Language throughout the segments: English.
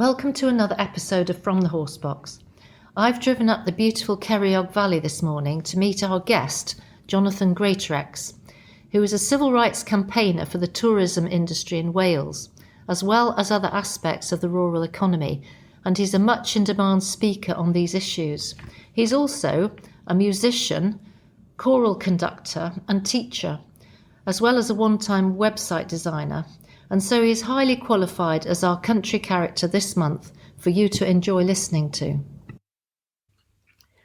Welcome to another episode of From the Horsebox. I've driven up the beautiful Ceiriog Valley this morning to meet our guest, Jonathan Greatorex, who is a civil rights campaigner for the tourism industry in Wales, as well as other aspects of the rural economy, and he's a much in-demand speaker on these issues. He's also a musician, choral conductor and teacher, as well as a one-time website designer, and so he is highly qualified as our country character this month for you to enjoy listening to.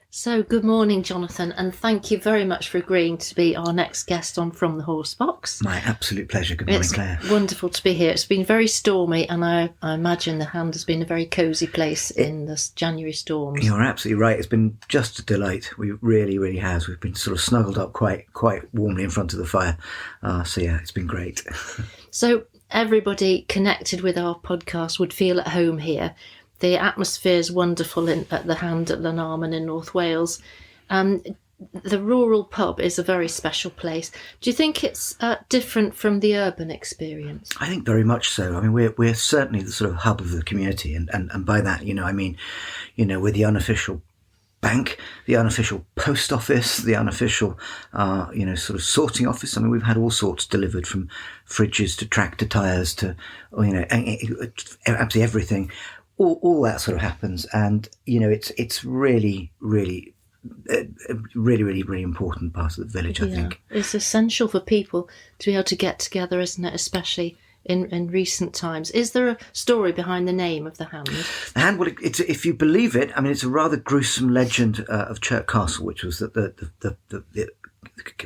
So good morning, Jonathan, and thank you very much for agreeing to be our next guest on From the Horsebox. My absolute pleasure. Good morning, Claire. It's wonderful to be here. It's been very stormy, and I imagine the Hand has been a very cosy place in this January storms. You're absolutely right. It's been just a delight. We really has. We've been sort of snuggled up quite warmly in front of the fire. So yeah, it's been great. So everybody connected with our podcast would feel at home here. The atmosphere is wonderful at the Hand at Llanarmon in North Wales. The rural pub is a very special place. Do you think it's different from the urban experience? I think very much so. I mean, we're certainly the sort of hub of the community, and by that, I mean, we're the unofficial bank, the unofficial post office, the unofficial, sort of sorting office. I mean, we've had all sorts delivered, from fridges to tractor tyres to, absolutely everything. All that sort of happens, and it's really important part of the village. I think it's essential for people to be able to get together, isn't it? Especially in recent times. Is there a story behind the name of the Hand? The Hand, well, it's, if you believe it, I mean, it's a rather gruesome legend of Chirk Castle, which was that the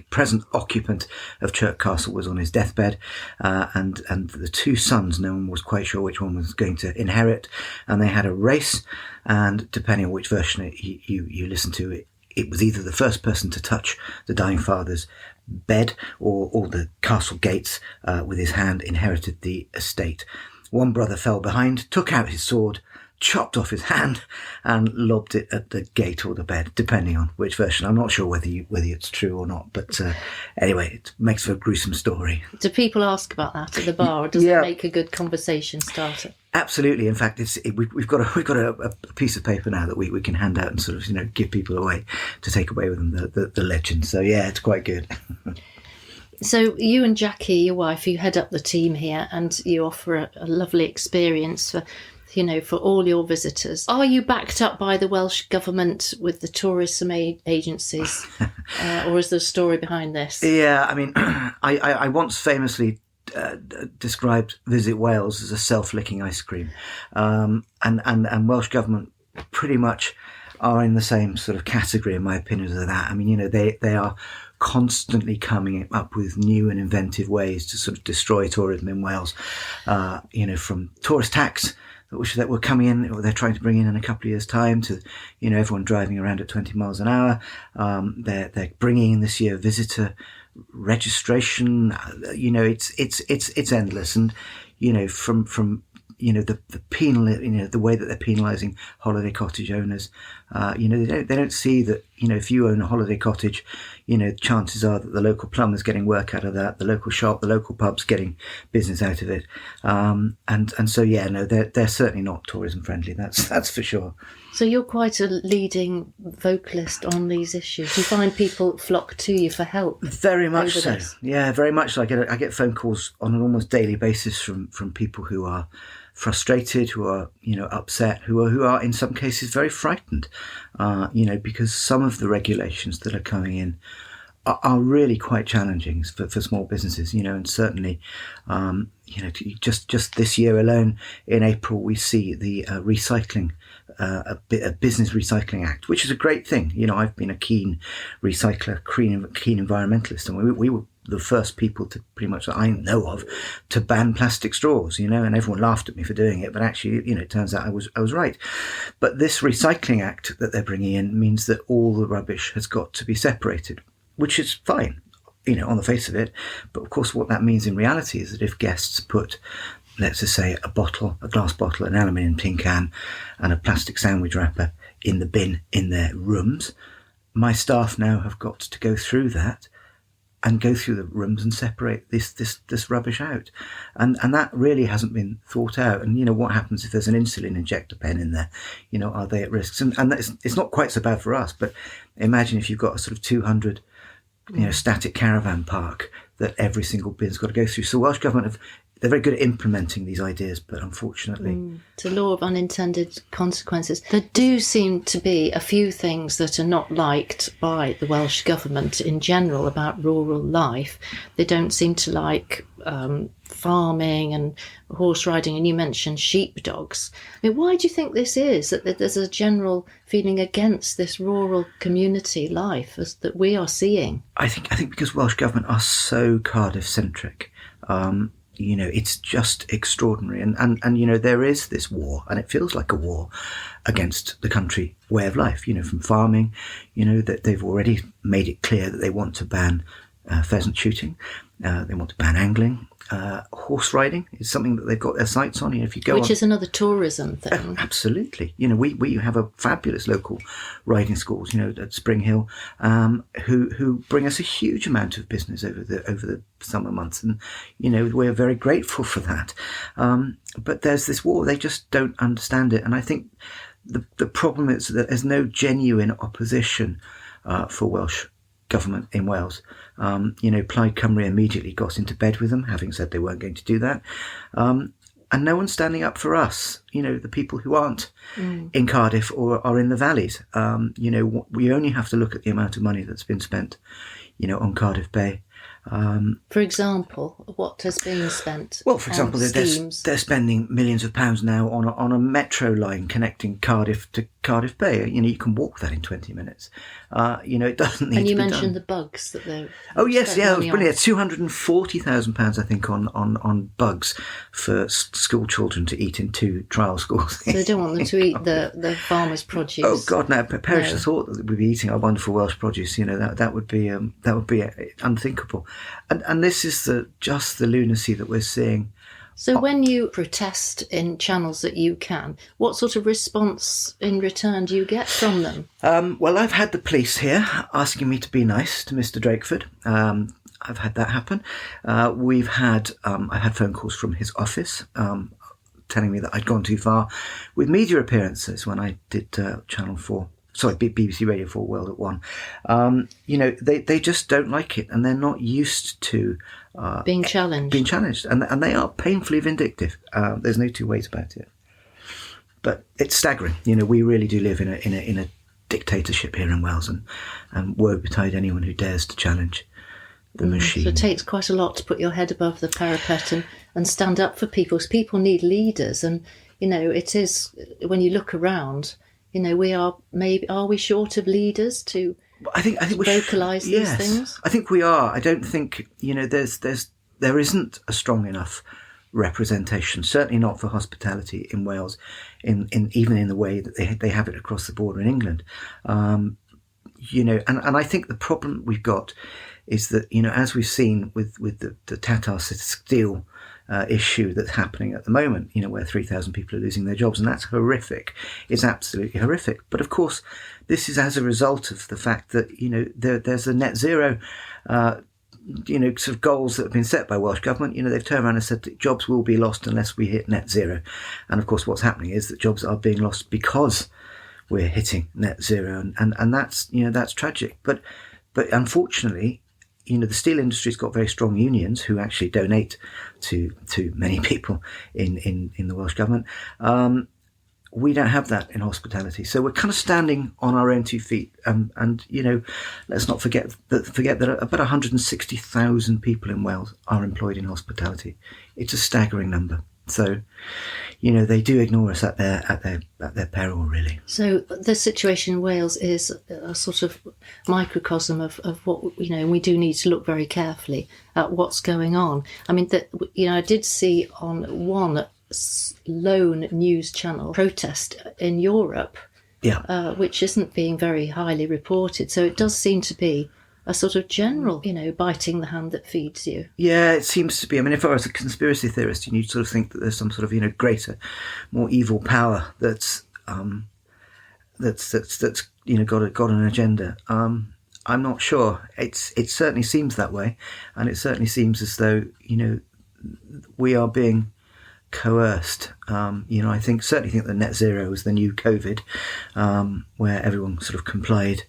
present occupant of Chirk Castle was on his deathbed, and the two sons, no one was quite sure which one was going to inherit, and they had a race, and depending on which version you listen to, it was either the first person to touch the dying father's bed or the castle gates with his hand inherited the estate. One brother fell behind, took out his sword, chopped off his hand and lobbed it at the gate or the bed, depending on which version. I'm not sure whether it's true or not, but anyway, it makes for a gruesome story. Do people ask about that at the bar, or does it make a good conversation starter? Absolutely. In fact, we've got a piece of paper now that we can hand out and sort of give people away to take away with them the legend. So yeah, it's quite good. So you and Jackie, your wife, you head up the team here, and you offer a lovely experience for all your visitors. Are you backed up by the Welsh Government with the tourism agencies, or is there a story behind this? Yeah, I mean, I once famously described Visit Wales as a self-licking ice cream, and Welsh Government pretty much are in the same sort of category, in my opinion, as that. I mean, they are constantly coming up with new and inventive ways to sort of destroy tourism in Wales, from tourist tax that were coming in, or they're trying to bring in a couple of years' time, to everyone driving around at 20 miles an hour. They're bringing in this year visitor registration. It's endless, and from the penal, the way that they're penalising holiday cottage owners. They don't see that, if you own a holiday cottage, chances are that the local plumber's getting work out of that, the local shop, the local pub's getting business out of it. And so, they're certainly not tourism friendly. That's for sure. So you're quite a leading vocalist on these issues. Do you find people flock to you for help? Very much so. Yeah, very much so. I get phone calls on an almost daily basis from people who are frustrated, who are upset, who are in some cases very frightened, because some of the regulations that are coming in are really quite challenging for small businesses, and certainly, just this year alone, in April, we see the recycling, a Business Recycling Act, which is a great thing. I've been a keen recycler, keen environmentalist, and we were the first people to, pretty much that I know of, to ban plastic straws, and everyone laughed at me for doing it, but actually, it turns out I was right. But this Recycling Act that they're bringing in means that all the rubbish has got to be separated, which is fine, on the face of it. But of course, what that means in reality is that if guests put, let's just say, a glass bottle, an aluminium tin can, and a plastic sandwich wrapper in the bin in their rooms, my staff now have got to go through that and go through the rooms and separate this rubbish out, and that really hasn't been thought out. And what happens if there's an insulin injector pen in there? Are they at risk? And it's not quite so bad for us, but imagine if you've got a sort of 200 static caravan park that every single bin's got to go through. So Welsh Government they're very good at implementing these ideas, but unfortunately... It's a law of unintended consequences. There do seem to be a few things that are not liked by the Welsh Government in general about rural life. They don't seem to like farming and horse riding, and you mentioned sheepdogs. I mean, why do you think this is, that there's a general feeling against this rural community life that we are seeing? I think because Welsh Government are so Cardiff-centric. It's just extraordinary. And there is this war, and it feels like a war against the country way of life, from farming, that they've already made it clear that they want to ban pheasant shooting. They want to ban angling. Horse riding is something that they've got their sights on. If you go Which is another tourism thing. Absolutely. We have a fabulous local riding schools, at Spring Hill, who bring us a huge amount of business over the summer months, and we're very grateful for that. But there's this war; they just don't understand it, and I think the problem is that there's no genuine opposition for Welsh Government in Wales. Plaid Cymru immediately got into bed with them, having said they weren't going to do that. And no one's standing up for us, the people who aren't in Cardiff or are in the valleys. We only have to look at the amount of money that's been spent, on Cardiff Bay. For example, what has been spent? Well, for example, they're spending millions of pounds now on a metro line connecting Cardiff to Cardiff Bay. You can walk that in 20 minutes. It doesn't need to be done. And you mentioned the bugs that they... Oh, yes, yeah, it was brilliant. £240,000, I think, on bugs for school children to eat in 2 trial schools. So they don't want them to eat the farmers' produce. Oh, God, no. Perish the thought that we'd be eating our wonderful Welsh produce. That would be unthinkable. And this is just the lunacy that we're seeing. So when you protest in channels that you can, what sort of response in return do you get from them? Well, I've had the police here asking me to be nice to Mr. Drakeford. I've had that happen. I've had phone calls from his office telling me that I'd gone too far with media appearances when I did Channel 4. Sorry, BBC Radio 4 World at 1. They just don't like it, and they're not used to being challenged. And they are painfully vindictive. There's no two ways about it. But it's staggering. We really do live in a dictatorship here in Wales, and woe betide anyone who dares to challenge the machine. So it takes quite a lot to put your head above the parapet and stand up for people. Because people need leaders, and it is, when you look around. Are we short of leaders to vocalise these things? I think we are. I don't think there isn't a strong enough representation. Certainly not for hospitality in Wales, even in the way that they have it across the border in England. And I think the problem we've got is that as we've seen with the Tata Steel issue that's happening at the moment, where 3,000 people are losing their jobs, and that's horrific. It's absolutely horrific. But of course, this is as a result of the fact that there's a net zero, sort of goals that have been set by Welsh Government. They've turned around and said that jobs will be lost unless we hit net zero, and of course, what's happening is that jobs are being lost because we're hitting net zero, and that's tragic. But unfortunately, the steel industry's got very strong unions who actually donate to many people in the Welsh Government. We don't have that in hospitality, so we're kind of standing on our own 2 feet. And let's not forget that about 160,000 people in Wales are employed in hospitality. It's a staggering number. So, they do ignore us at their peril, really. So the situation in Wales is a sort of microcosm of what, we do need to look very carefully at what's going on. I mean, I did see on one lone news channel protest in Europe, which isn't being very highly reported. So it does seem to be a sort of general, biting the hand that feeds you. Yeah, it seems to be. I mean, if I was a conspiracy theorist, you'd sort of think that there's some sort of, greater, more evil power that's got an agenda. I'm not sure. It certainly seems that way, and it certainly seems as though we are being coerced. I certainly think that net zero was the new COVID, where everyone sort of complied,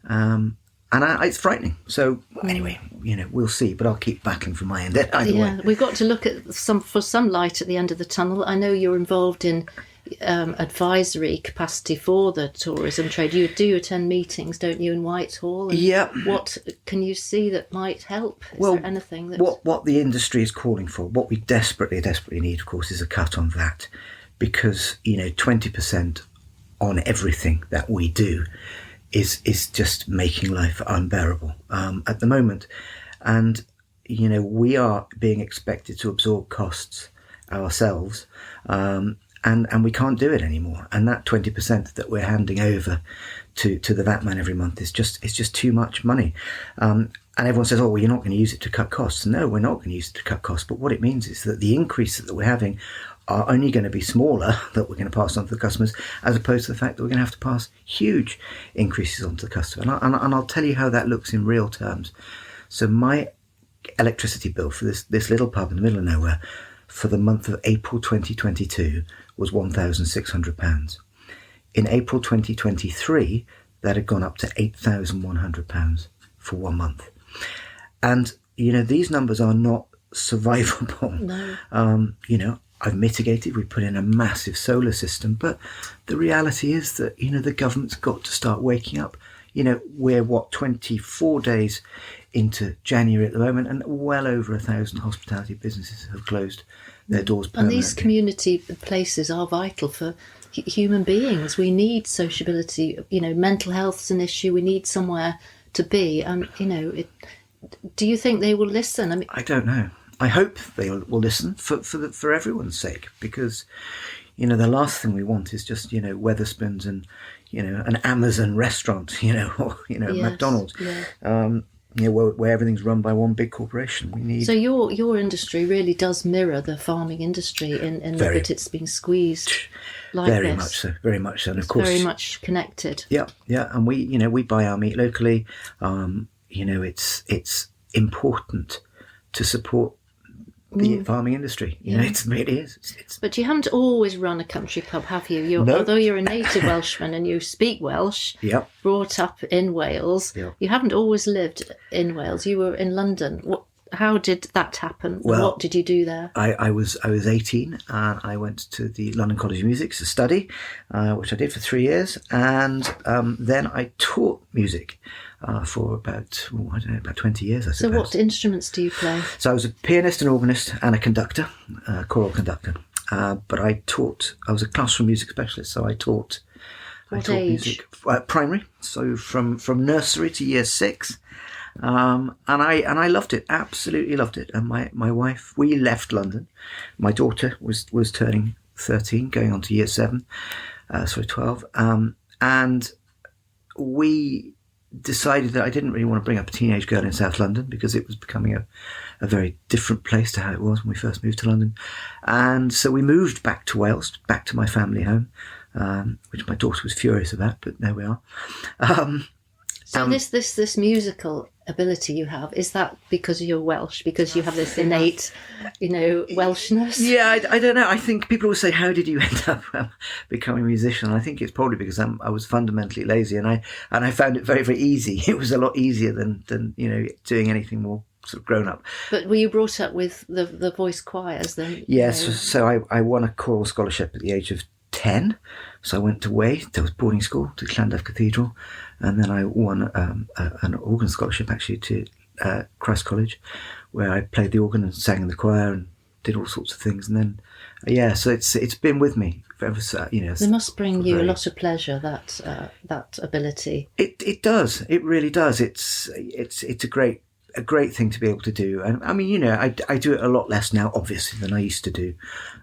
and it's frightening. So anyway, we'll see. But I'll keep battling for my end either way. We've got to look at some light at the end of the tunnel. I know you're involved in advisory capacity for the tourism trade. You do attend meetings, don't you, in Whitehall? And what can you see that might help? Is there anything that... What the industry is calling for, what we desperately need, of course, is a cut on that, because 20% on everything that we do is just making life unbearable at the moment, and we are being expected to absorb costs ourselves. And we can't do it anymore. And that 20% that we're handing over to the VAT man every month is just too much money. And everyone says, well, you're not going to use it to cut costs. No, we're not going to use it to cut costs. But what it means is that the increases that we're having are only going to be smaller that we're going to pass on to the customers, as opposed to the fact that we're going to have to pass huge increases on to the customer. And I'll tell you how that looks in real terms. So my electricity bill for this little pub in the middle of nowhere for the month of April 2022 was £1,600. In April 2023, that had gone up to £8,100 for 1 month. And, these numbers are not survivable. No. I've mitigated, we put in a massive solar system, but the reality is that, the government's got to start waking up. We're 24 days into January at the moment, and well over 1,000 hospitality businesses have closed their doors permanently. And these community places are vital for human beings. We need sociability. Mental health's an issue. We need somewhere to be. Do you think they will listen? I don't know. I hope they will listen for everyone's sake, because the last thing we want is just Wetherspoons and an Amazon restaurant, or Yes, McDonald's. Yeah. Where everything's run by one big corporation. We need... So your industry really does mirror the farming industry in that it's being squeezed like very this. Very much so, and of course very much connected. Yeah, and we buy our meat locally. It's important to support the farming industry. It really is. But you haven't always run a country pub, have you? No. Although you're a native Welshman and you speak Welsh, brought up in Wales, you haven't always lived in Wales. You were in London. How did that happen? Well, what did you do there? I was 18 and I went to the London College of Music to study, which I did for 3 years, and then I taught music for about 20 years, I suppose. So what instruments do you play? So I was a pianist, an organist and a conductor, choral conductor. But I was a classroom music specialist, so I taught music, primary, so from nursery to year 6. And I loved it, absolutely loved it. And my wife, we left London. My daughter was turning 13, going on to year 7, 12. And we decided that I didn't really want to bring up a teenage girl in South London, because it was becoming a very different place to how it was when we first moved to London. And so we moved back to Wales, back to my family home, which my daughter was furious about, but there we are. So this musical ability you have, is that because you're Welsh, because you have this innate, Welshness? Yeah, I don't know. I think people will say, how did you end up becoming a musician? I think it's probably because I was fundamentally lazy, and I found it very, very easy. It was a lot easier than doing anything more sort of grown up. But were you brought up with the voice choirs then? Yes, so I won a choral scholarship at the age of 10. So I went to Wales, there was boarding school, to Llandaff Cathedral, and then I won an organ scholarship actually to Christ College, where I played the organ and sang in the choir and did all sorts of things. And then, so it's been with me forever. It must bring you a lot of pleasure, that ability. It does. It really does. It's a great thing to be able to do. And I mean, I do it a lot less now, obviously, than I used to do.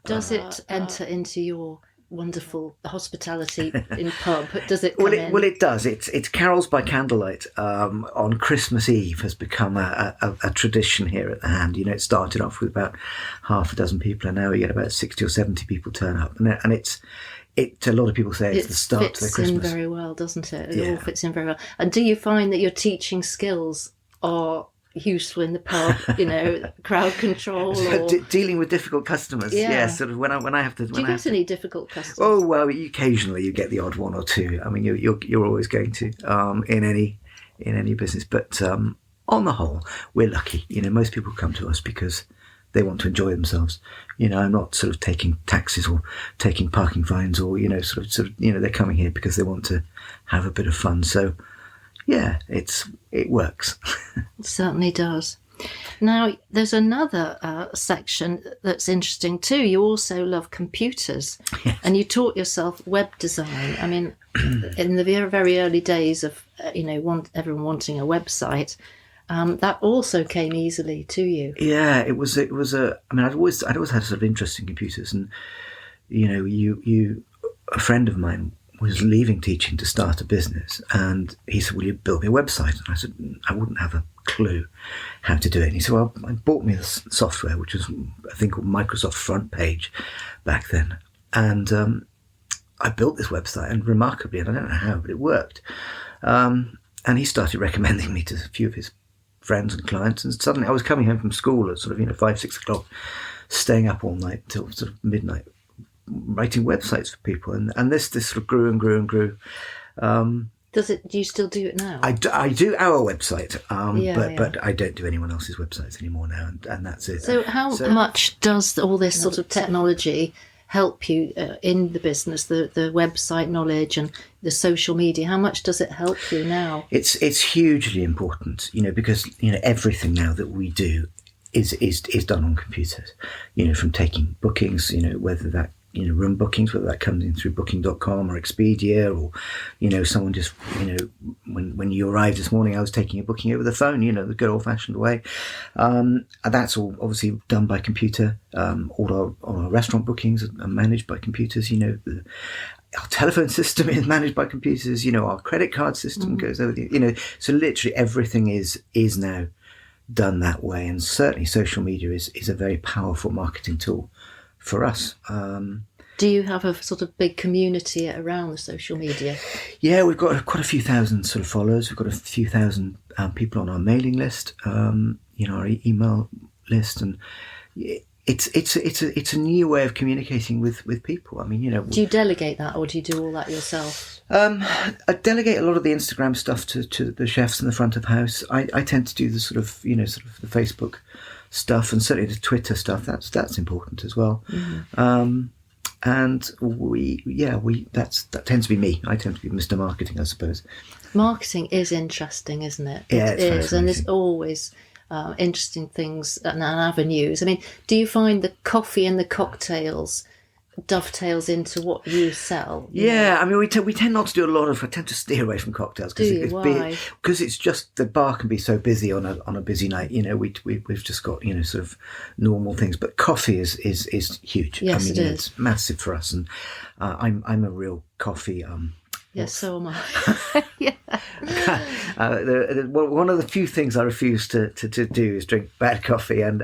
Does it enter into your wonderful hospitality in pub? Does it come in? Well, it does. It's carols by candlelight on Christmas Eve has become a tradition here at the Hand. It started off with about half a dozen people, and now we get about 60 or 70 people turn up, and a lot of people say it's the start to the Christmas. It fits in very well, doesn't it? It Yeah. all fits in very well. And do you find that your teaching skills are useful in the pub? Crowd control or Dealing with difficult customers. Yeah. Sort of when I have to. Do you get any difficult customers? Oh well, occasionally you get the odd one or two. I mean, you're always going to in any business, but on the whole, we're lucky. Most people come to us because they want to enjoy themselves. I'm not sort of taking taxis or taking parking fines or sort of they're coming here because they want to have a bit of fun. So yeah, it works. It certainly does. Now, there's another section that's interesting too. You also love computers. Yes. And you taught yourself web design. I mean, in the very, very early days of everyone wanting a website, that also came easily to you. Yeah, it was a. I mean, I'd always had a sort of interest in computers, and a friend of mine was leaving teaching to start a business, and he said, "Will you build me a website?" And I said, "I wouldn't have a clue how to do it." And he said, "Well, I bought me this software, which was a thing called Microsoft Front Page back then, and I built this website, and remarkably, and I don't know how, but it worked." And he started recommending me to a few of his friends and clients, and suddenly I was coming home from school at sort of 5-6 o'clock, staying up all night till sort of midnight, writing websites for people, and this sort of grew and grew and grew. Do you still do it now? I do our website, but I don't do anyone else's websites anymore now, and that's it. So how much does all this sort of technology help you in the business, the website knowledge and the social media? How much does it help you now? It's hugely important, because everything now that we do is done on computers. From taking bookings, whether that room bookings, whether that comes in through booking.com or Expedia, or someone just when you arrived this morning, I was taking a booking over the phone, the good old-fashioned way. That's all obviously done by computer. All our restaurant bookings are managed by computers. Our telephone system is managed by computers. Our credit card system goes over so literally everything is now done that way. And certainly social media is a very powerful marketing tool for us. Do you have a sort of big community around the social media? Yeah, we've got quite a few thousand sort of followers. We've got a few thousand people on our mailing list, our email list, and it's a new way of communicating with people. I mean, Do you delegate that, or do you do all that yourself? I delegate a lot of the Instagram stuff to the chefs in the front of house. I tend to do the sort of the Facebook stuff, and certainly the Twitter stuff. That's important as well. Mm-hmm. And that tends to be me. I tend to be Mr. Marketing, I suppose. Marketing is interesting, isn't it? Yeah, it is, and there's always interesting things and avenues. I mean, do you find the coffee and the cocktails dovetails into what you sell? I mean, we tend not to do a lot of. I tend to steer away from cocktails because it's just the bar can be so busy on a busy night. We've just got sort of normal things, but coffee is huge. Yes, I mean, it is. It's massive for us, and I'm a real coffee. Yes, so am I. Yeah. One of the few things I refuse to do is drink bad coffee, and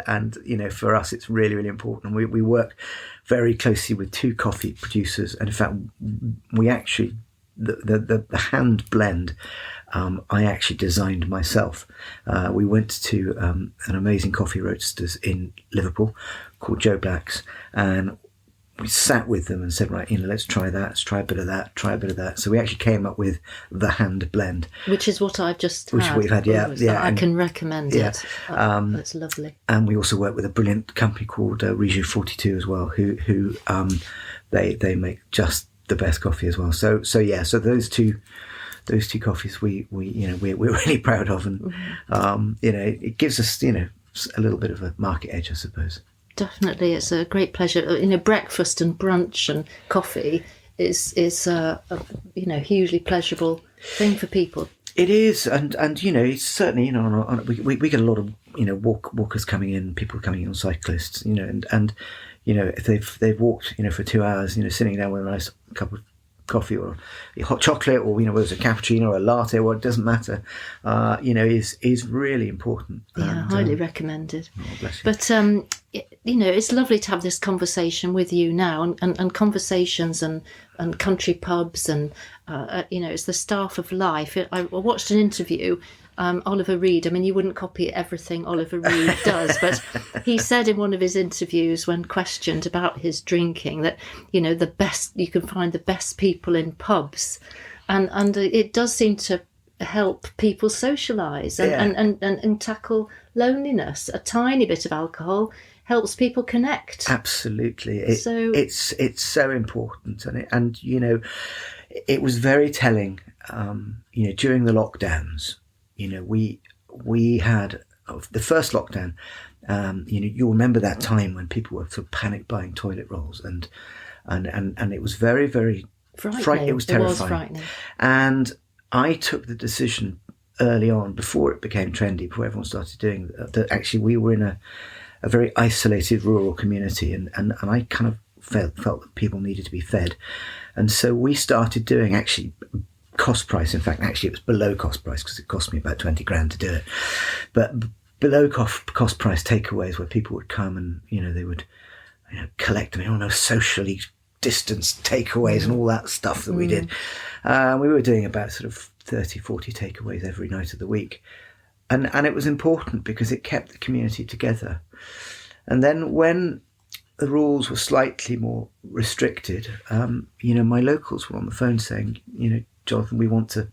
for us it's really, really important. We work very closely with 2 coffee producers, and in fact we actually the hand blend I actually designed myself. We went to an amazing coffee roasters in Liverpool called Joe Black's, and we sat with them and said, right, let's try that, let's try a bit of that, try a bit of that. So we actually came up with the hand blend. Which is what I've just had. Which we've had, yeah. I can recommend it. That's lovely. And we also work with a brilliant company called Riju 42 as well, who they make just the best coffee as well. So those two coffees we're really proud of, and it gives us a little bit of a market edge, I suppose. Definitely, it's a great pleasure. Breakfast and brunch and coffee is a hugely pleasurable thing for people. It is, and it's certainly we get a lot of walkers coming in, people coming in on cyclists, and if they've walked for 2 hours, sitting down with a nice cup of coffee or hot chocolate, or whether it's a cappuccino or a latte, or it doesn't matter, is really important. Yeah, highly recommended. Oh, bless you. But it's lovely to have this conversation with you now, and conversations and country pubs, and it's the staff of life. I watched an interview. Oliver Reed, I mean, you wouldn't copy everything Oliver Reed does, but he said in one of his interviews, when questioned about his drinking, that, you can find the best people in pubs. And it does seem to help people socialise and tackle loneliness. A tiny bit of alcohol helps people connect. Absolutely. It's so important. And it was very telling, during the lockdowns. We had the first lockdown. You'll remember that time when people were sort of panic buying toilet rolls, and it was very, very frightening. It was terrifying. It was frightening. And I took the decision early on, before it became trendy, before everyone started doing that. Actually, we were in a very isolated rural community, and I kind of felt that people needed to be fed, and so we started doing actually cost price. In fact, actually, it was below cost price, because it cost me about 20 grand to do it. But below cost price takeaways, where people would come and they would collect them, socially distanced takeaways and all that stuff that we did. We were doing about sort of 30, 40 takeaways every night of the week, and it was important because it kept the community together. And then when the rules were slightly more restricted, my locals were on the phone saying, Jonathan, we want to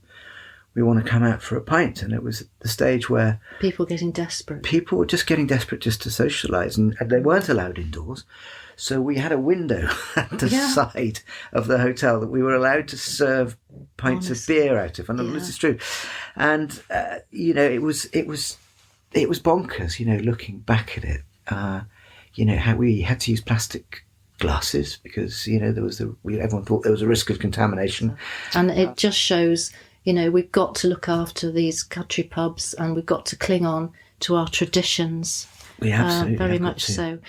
come out for a pint. And it was the stage where people getting desperate. People were just getting desperate just to socialise, and they weren't allowed indoors. So we had a window at the side of the hotel that we were allowed to serve pints of beer out of, and this is true. And it was bonkers. Looking back at it, how we had to use plastic glasses because everyone thought there was a risk of contamination, and it just shows we've got to look after these country pubs, and we've got to cling on to our traditions. We absolutely very much so.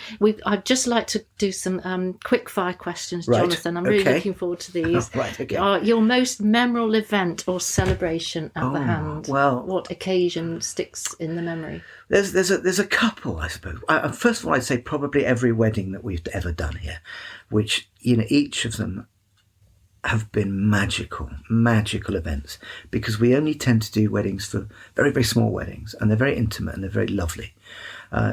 I'd just like to do some quick fire questions, Jonathan. I'm really looking forward to these. Right, okay. Your most memorable event or celebration at the hand? Well, what occasion sticks in the memory? There's a couple, I suppose. First of all, I'd say probably every wedding that we've ever done here, which each of them have been magical events, because we only tend to do weddings for very, very small weddings, and they're very intimate and they're very lovely.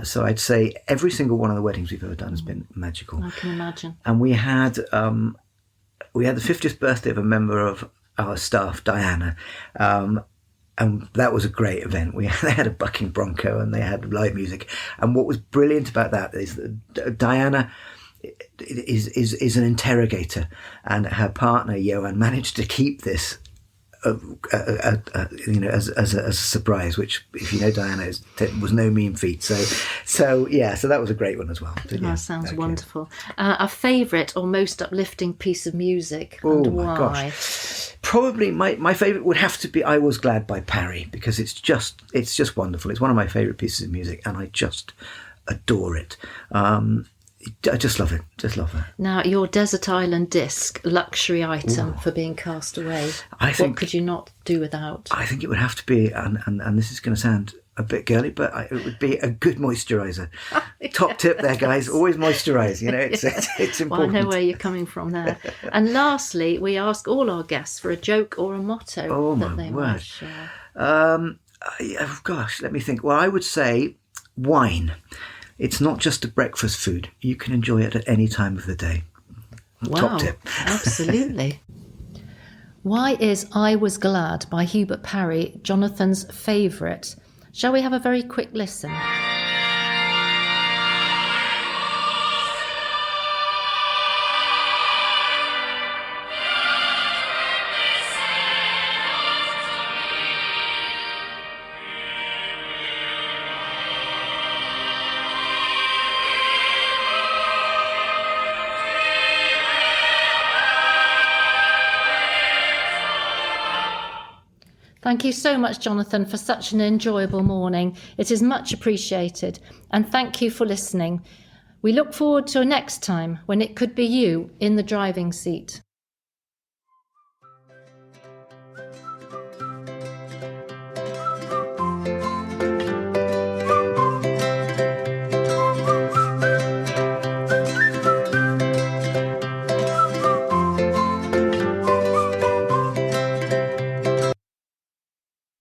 So I'd say every single one of the weddings we've ever done has been magical. I can imagine. And we had the 50th birthday of a member of our staff, Diana, and that was a great event. They had a bucking bronco and they had live music. And what was brilliant about that is that Diana is an interrogator, and her partner Johan managed to keep this as a surprise, which, if you know Diana, was no mean feat. So that was a great one as well. That sounds wonderful. A favourite or most uplifting piece of music, and why? My gosh. Probably my favourite would have to be "I Was Glad" by Parry, because it's just wonderful. It's one of my favourite pieces of music, and I just adore it. I just love it. Now, your desert island disc, luxury item for being cast away. What could you not do without? I think it would have to be, and this is going to sound a bit girly, but it would be a good moisturiser. Top tip there, guys. Always moisturise. It's important. Well, I know where you're coming from there. And lastly, we ask all our guests for a joke or a motto that they might share. Gosh, let me think. Well, I would say wine. It's not just a breakfast food. You can enjoy it at any time of the day. Wow, top tip. Absolutely. Why is "I Was Glad" by Hubert Parry Jonathan's favourite? Shall we have a very quick listen? Thank you so much, Jonathan, for such an enjoyable morning. It is much appreciated. And thank you for listening. We look forward to next time when it could be you in the driving seat.